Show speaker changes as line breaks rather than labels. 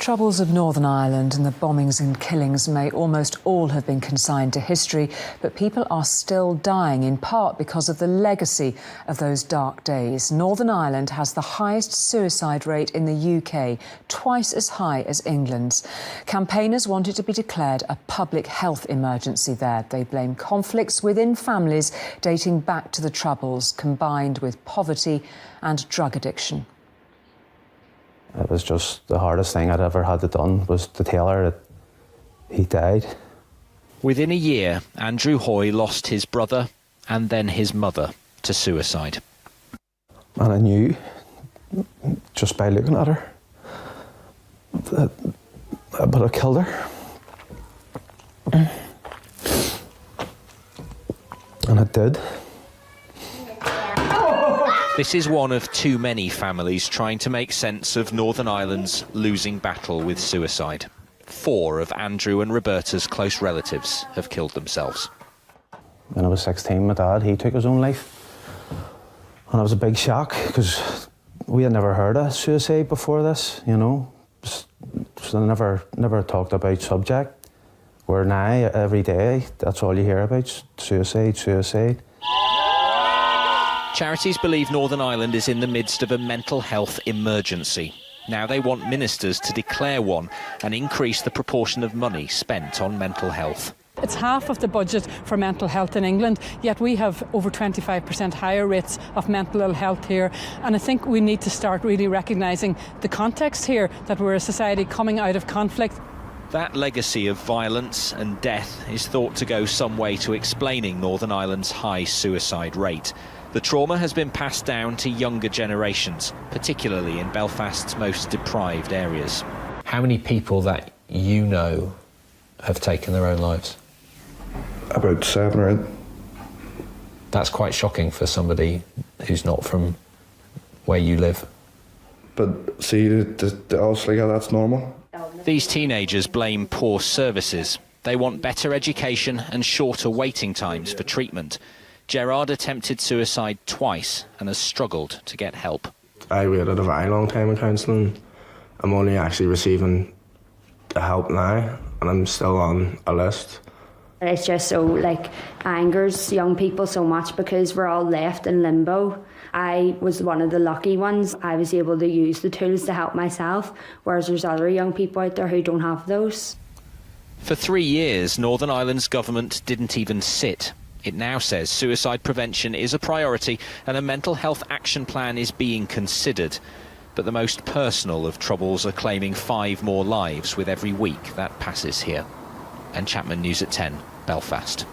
troubles of Northern Ireland and the bombings and killings may almost all have been consigned to history, but people are still dying, in part because of the legacy of those dark days. Northern Ireland has the highest suicide rate in the UK, twice as high as England's. Campaigners want it to be declared a public health emergency there. They blame conflicts within families dating back to the Troubles, combined with poverty and drug addiction.
It was just the hardest thing I'd ever had to done, was to tell her that he died.
Within a year, Andrew Hoy lost his brother and then his mother to suicide.
And I knew, just by looking at her, that I would have killed her. And I did.
This is one of too many families trying to make sense of Northern Ireland's losing battle with suicide. 4 of Andrew and Roberta's close relatives have killed themselves.
When I was 16, my dad, he took his own life. And it was a big shock, because we had never heard of suicide before this, you know. So never talked about subject. Where now, every day, that's all you hear about, suicide, suicide.
Charities believe Northern Ireland is in the midst of a mental health emergency. Now they want ministers to declare one and increase the proportion of money spent on mental health.
It's half of the budget for mental health in England, yet we have over 25% higher rates of mental ill health here. And I think we need to start really recognising the context here, that we're a society coming out of conflict.
That legacy of violence and death is thought to go some way to explaining Northern Ireland's high suicide rate. The trauma has been passed down to younger generations, particularly in Belfast's most deprived areas.
How many people that you know have taken their own lives?
About 7 or 8.
That's quite shocking for somebody who's not from where you live.
But see, obviously that's normal.
These teenagers blame poor services. They want better education and shorter waiting times for treatment. Gerard attempted suicide twice and has struggled to get help.
I waited a very long time in counselling. I'm only actually receiving the help now, and I'm still on a list.
It's just so, angers young people so much, because we're all left in limbo. I was one of the lucky ones. I was able to use the tools to help myself, whereas there's other young people out there who don't have those.
For 3 years, Northern Ireland's government didn't even sit. It now says suicide prevention is a priority and a mental health action plan is being considered. But the most personal of Troubles are claiming 5 more lives with every week that passes here. And Chapman News at 10, Belfast.